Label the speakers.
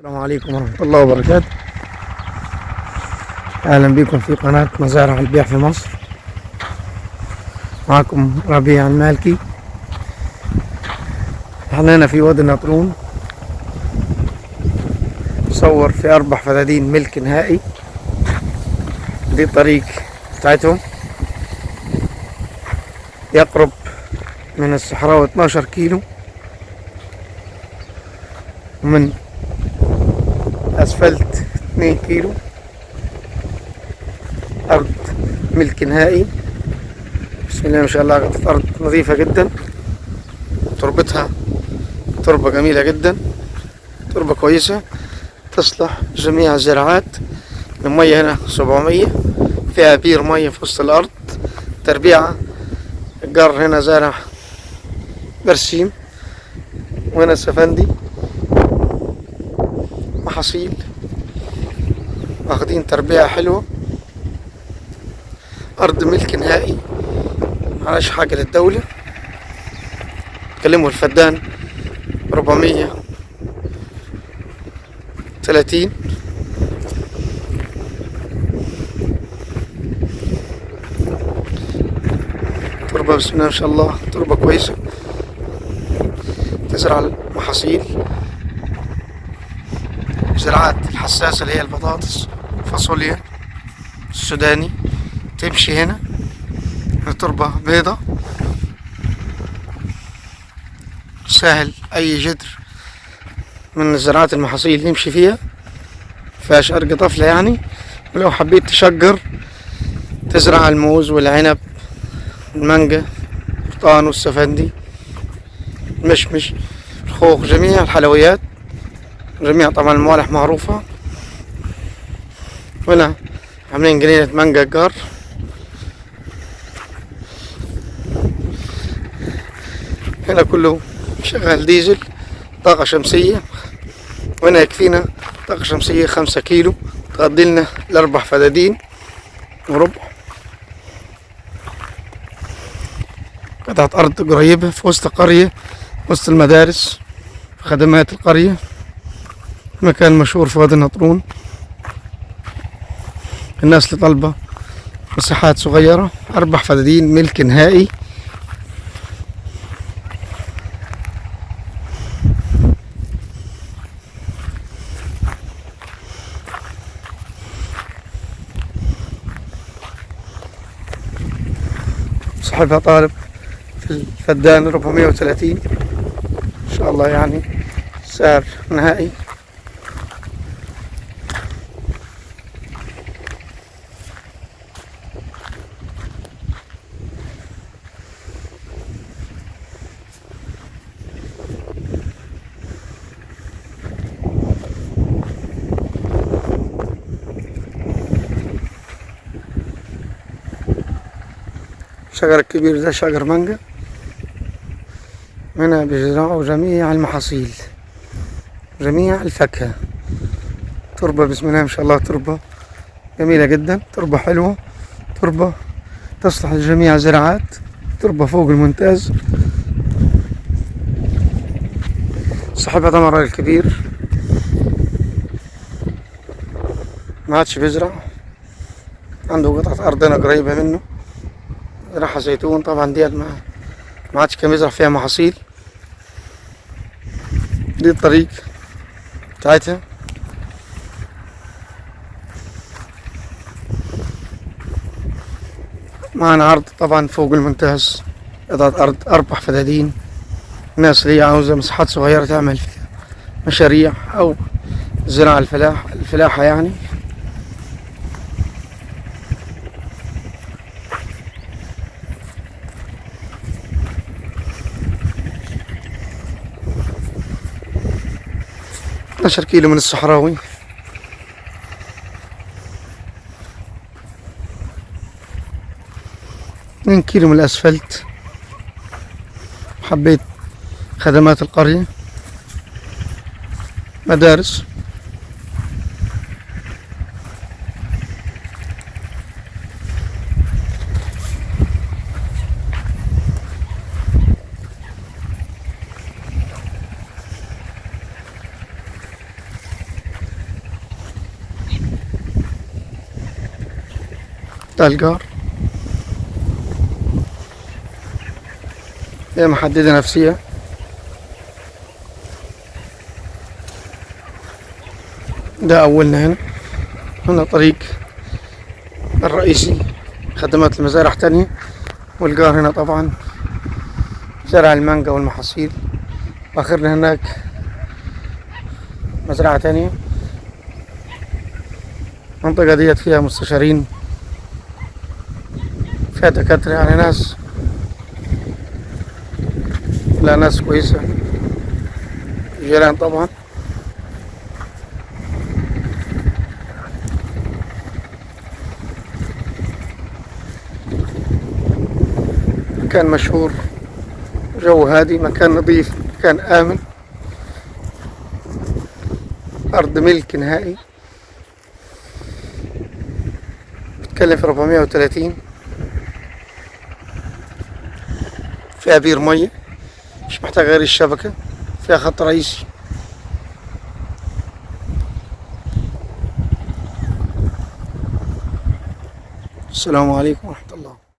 Speaker 1: السلام عليكم ورحمة الله وبركاته. أهلا بكم في قناة مزارع البيع في مصر. معكم ربيع المالكي. احنا هنا في وادي النطرون، صور في 4 فدادين ملك نهائي. دي الطريق بتاعتهم، يقرب من الصحراء 12 كيلو، ومن أسفلت 2 كيلو. أرض ملك نهائي، بسم الله ما شاء الله. أرض نظيفة جدا، تربتها تربة جميلة جدا، تربة كويسة تصلح جميع الزراعات. المية هنا 700، فيها بير مية في وسط الأرض. تربيعة الجار هنا زارع برسيم، وهنا السفندي محاصيل، واخدين تربيعة حلوة. أرض ملك نهائي، معلاش حاجة للدولة. كلموا الفدان 430. تربة بسم الله ما شاء الله، تربة كويسة، تزرع المحاصيل. الزراعات الحساسة اللي هي البطاطس، فاصوليا، السوداني، تمشي هنا. تربة بيضة، سهل أي جدر من الزراعات المحاصيل يمشي فيها، فيهاش أرض طفلة يعني. ولو حبيت تشجر تزرع الموز والعنب، المانجا، البرتقال والسفندي، المشمش، الخوخ، جميع الحلويات، جميع طبعا الموالح معروفة. هنا عاملين جنينة مانجا جار. هنا كله شغال ديزل، طاقة شمسية. وهنا يكفينا طاقة شمسية 5 كيلو، تغطي لنا ال4 فدادين وربع. قطعة أرض قريبة في وسط قرية، وسط المدارس، خدمات القرية. مكان مشهور في وادي النطرون. الناس اللي طالبة مساحات صغيرة، 4 فدادين ملك نهائي. صاحبها طالب في الفدان 430 إن شاء الله، يعني سعر نهائي. الشجر الكبير ده شجر مانجا. هنا بيزرعوا جميع المحاصيل، جميع الفاكهة. تربة بسم الله ما شاء الله، تربة جميلة جدا، تربة حلوة، تربة تصلح لجميع الزراعات، تربة فوق الممتاز. صاحبها طبعا راجل كبير، ما عادش بيزرع، عنده قطعة أرض هنا قريبة منه زرعها زيتون. طبعا ديت ما عادش كان يزرع فيها محاصيل. دي الطريق بتاعتها. معنا عرض طبعا فوق الممتاز، قطعة أرض 4 فدادين. الناس اللي عاوزة مساحات صغيرة تعمل فيها مشاريع أو زراعة الفلاحة يعني. عشر كيلو من الصحراوي. 2 كيلو من الأسفلت. حبيت خدمات القرية، مدارس، ده الجار، هي محددة نفسية. ده أولنا هنا. هنا طريق الرئيسي، خدمات المزارع تانية. والجار هنا طبعا زرع المانجا والمحاصيل. وآخرنا هناك مزرعة تانية. المنطقة ديت فيها مستشارين، فيها دكاترة، يعني ناس، لا ناس كويسة. جيران طبعا. مكان مشهور، جو هادي، مكان نظيف، مكان آمن، أرض ملك نهائي. بتكلم في 430. فيها بير مية، مش محتاج غير الشبكة. فيها خط رئيسي. السلام عليكم ورحمة الله.